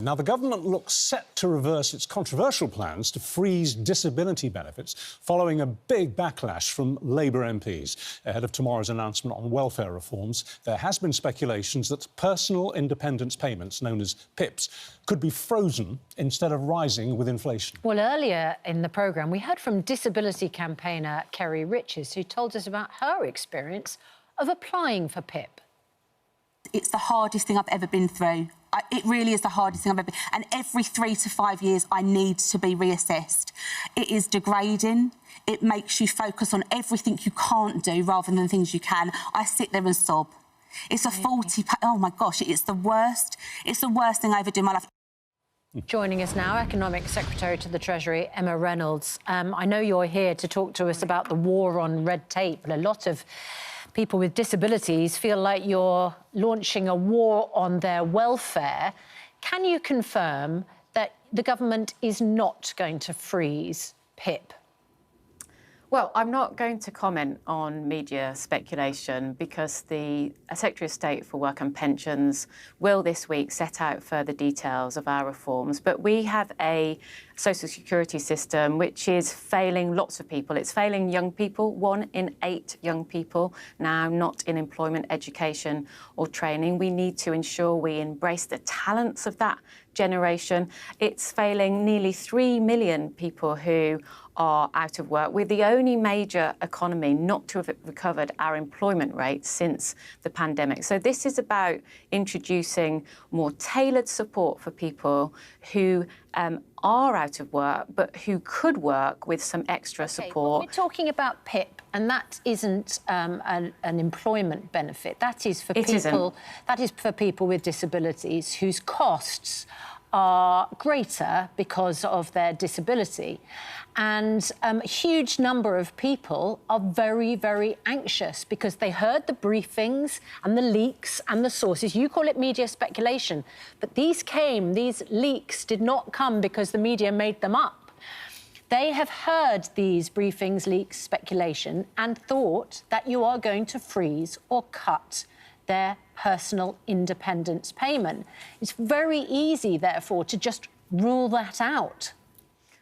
Now, the government looks set to reverse its controversial plans to freeze disability benefits following a big backlash from Labour MPs. Ahead of tomorrow's announcement on welfare reforms, there has been speculations that personal independence payments, known as PIPs, could be frozen instead of rising with inflation. Well, earlier in the programme, we heard from disability campaigner Kerry Riches, who told us about her experience of applying for PIP. It's the hardest thing I've ever been through. It really is the hardest thing I've ever been. And every 3 to 5 years, I need to be reassessed. It is degrading. It makes you focus on everything you can't do rather than things you can. I sit there and sob. It's a 40... Oh, my gosh, it's the worst. It's the worst thing I ever did in my life. Joining us now, Economic Secretary to the Treasury, Emma Reynolds. I know you're here to talk to us about the war on red tape, but a lot of people with disabilities feel like you're launching a war on their welfare. Can you confirm that the government is not going to freeze PIP? Well, I'm not going to comment on media speculation because the Secretary of State for Work and Pensions will this week set out further details of our reforms. But we have a social security system which is failing lots of people. It's failing young people. 1 in 8 young people now not in employment, education or training. We need to ensure we embrace the talents of that generation. It's failing nearly 3 million people who are out of work. We're the only major economy not to have recovered our employment rate since the pandemic. So this is about introducing more tailored support for people who are out of work but who could work with some extra support. We're talking about PIP, and that isn't an employment benefit. That is for people. That is for people with disabilities whose costs are greater because of their disability. And a huge number of people are very, very anxious because they heard the briefings and the leaks and the sources. You call it media speculation, but these leaks did not come because the media made them up. They have heard these briefings, leaks, speculation, and thought that you are going to freeze or cut their personal independence payment. It's very easy, therefore, to just rule that out.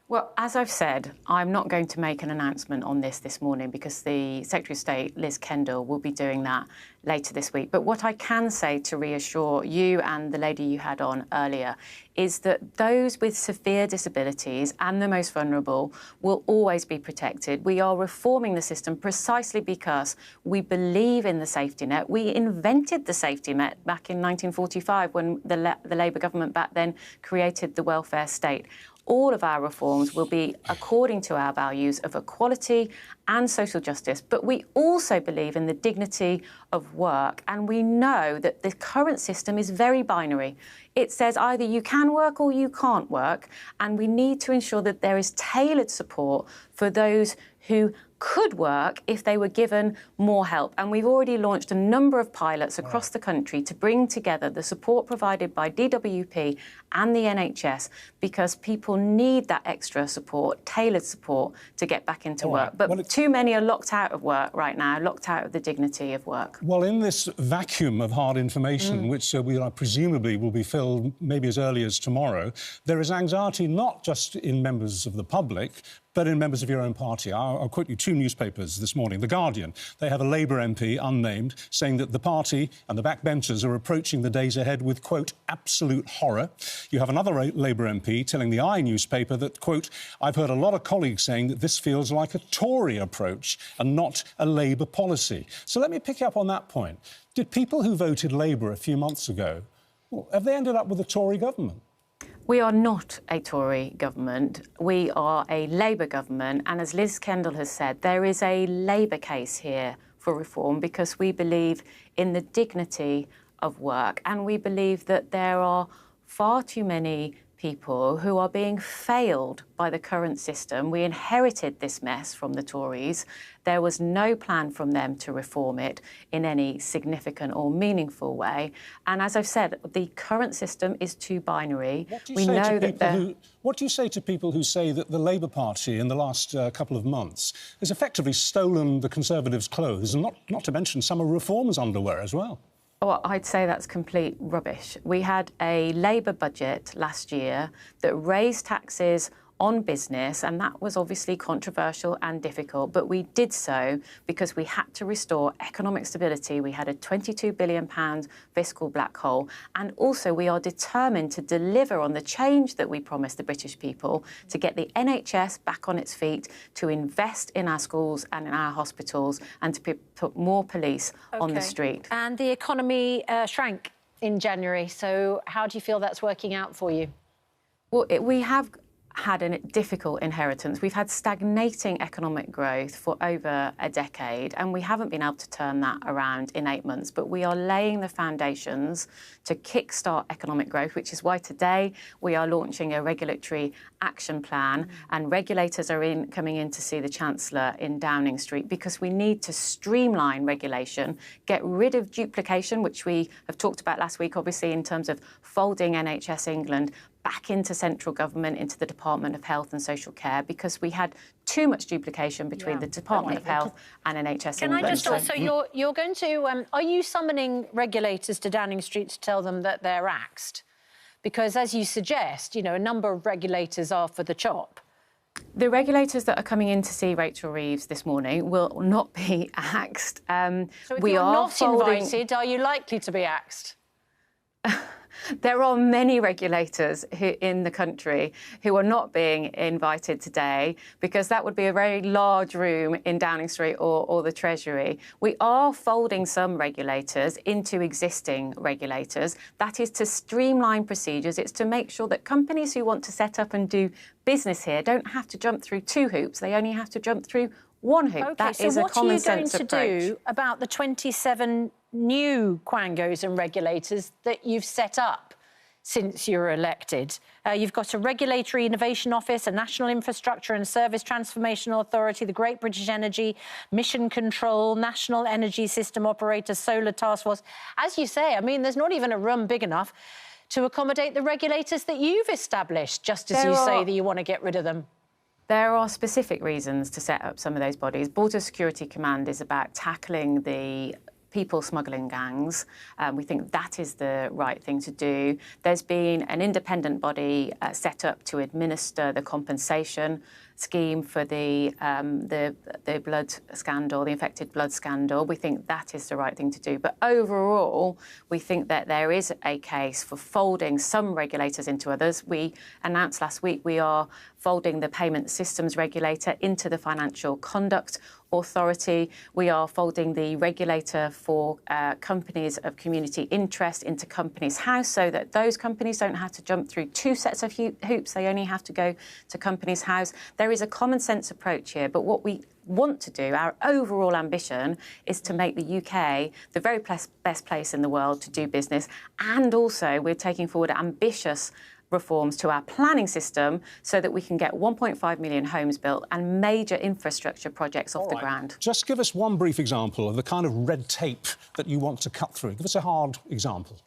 Well, as I've said, I'm not going to make an announcement on this morning because the Secretary of State, Liz Kendall, will be doing that later this week. But what I can say to reassure you and the lady you had on earlier is that those with severe disabilities and the most vulnerable will always be protected. We are reforming the system precisely because we believe in the safety net. We invented the safety net back in 1945 when the Labour government back then created the welfare state. All of our reforms will be according to our values of equality and social justice, but we also believe in the dignity of work, and we know that the current system is very binary. It says either you can work or you can't work, and we need to ensure that there is tailored support for those who could work if they were given more help. And we've already launched a number of pilots across the country to bring together the support provided by DWP and the NHS because people need that extra support, tailored support, to get back into work. But too many are locked out of work right now, locked out of the dignity of work. Well, in this vacuum of hard information, which presumably will be filled maybe as early as tomorrow, there is anxiety not just in members of the public, but in members of your own party. I'll quote you 2 newspapers this morning. The Guardian, they have a Labour MP, unnamed, saying that the party and the backbenchers are approaching the days ahead with, quote, absolute horror. You have another Labour MP telling the I newspaper that, quote, I've heard a lot of colleagues saying that this feels like a Tory approach and not a Labour policy. So let me pick up on that point. Did people who voted Labour a few months ago, have they ended up with a Tory government? We are not a Tory government. We are a Labour government. And as Liz Kendall has said, there is a Labour case here for reform because we believe in the dignity of work. And we believe that there are far too many people who are being failed by the current system. We inherited this mess from the Tories. There was no plan from them to reform it in any significant or meaningful way. And as I've said, the current system is too binary. What do you say to people who say that the Labour Party in the last couple of months has effectively stolen the Conservatives' clothes, and not to mention summer reforms underwear as well? Well, I'd say that's complete rubbish. We had a Labour budget last year that raised taxes on business, and that was obviously controversial and difficult, but we did so because we had to restore economic stability. We had a £22 billion fiscal black hole, and also we are determined to deliver on the change that we promised the British people, to get the NHS back on its feet, to invest in our schools and in our hospitals, and to put more police on the street. And the economy shrank in January, so how do you feel that's working out for you? Well, we have had a difficult inheritance. We've had stagnating economic growth for over a decade, and we haven't been able to turn that around in 8 months, but we are laying the foundations to kickstart economic growth, which is why today we are launching a regulatory action plan, and regulators are coming in to see the Chancellor in Downing Street, because we need to streamline regulation, get rid of duplication, which we have talked about last week, obviously, in terms of folding NHS England back into central government, into the Department of Health and Social Care, because we had too much duplication between the Department of Health and NHS England. Can I just also, you're going to, are you summoning regulators to Downing Street to tell them that they're axed? Because, as you suggest, you know, a number of regulators are for the chop. The regulators that are coming in to see Rachel Reeves this morning will not be axed. So if you're not invited, are you likely to be axed? There are many regulators in the country who are not being invited today, because that would be a very large room in Downing Street or the Treasury. We are folding some regulators into existing regulators. That is to streamline procedures. It's to make sure that companies who want to set up and do business here don't have to jump through 2 hoops. They only have to jump through 1 hoop. OK, that so is a common sense approach. what are you going to do about the 27 new quangos and regulators that you've set up since you were elected? You've got a Regulatory Innovation Office, a National Infrastructure and Service Transformation Authority, the Great British Energy, Mission Control, National Energy System Operator, Solar Task Force. As you say, I mean, there's not even a room big enough to accommodate the regulators that you've established, just as you say that you want to get rid of them. There are specific reasons to set up some of those bodies. Border Security Command is about tackling the people smuggling gangs. We think that is the right thing to do. There's been an independent body set up to administer the compensation scheme for the blood scandal, the infected blood scandal. We think that is the right thing to do. But overall, we think that there is a case for folding some regulators into others. We announced last week we are folding the payment systems regulator into the Financial Conduct Authority. We are folding the regulator for companies of community interest into Companies House, so that those companies don't have to jump through 2 sets of hoops. They only have to go to Companies House. There is a common sense approach here, but what we want to do, our overall ambition, is to make the UK the very best place in the world to do business. And also we're taking forward ambitious reforms to our planning system so that we can get 1.5 million homes built and major infrastructure projects off the ground. Just give us one brief example of the kind of red tape that you want to cut through. Give us a hard example.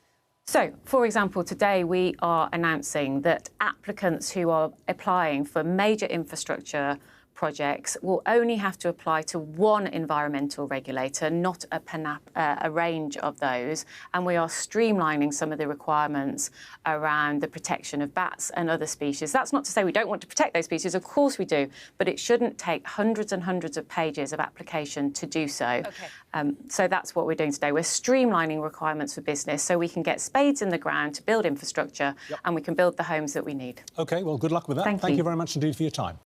So, for example, today we are announcing that applicants who are applying for major infrastructure projects will only have to apply to 1 environmental regulator, not a range of those. And we are streamlining some of the requirements around the protection of bats and other species. That's not to say we don't want to protect those species, of course we do, but it shouldn't take hundreds and hundreds of pages of application to do so. Okay. So that's what we're doing today. We're streamlining requirements for business so we can get spades in the ground to build infrastructure, and we can build the homes that we need. OK, well, good luck with that. Thank you very much indeed for your time.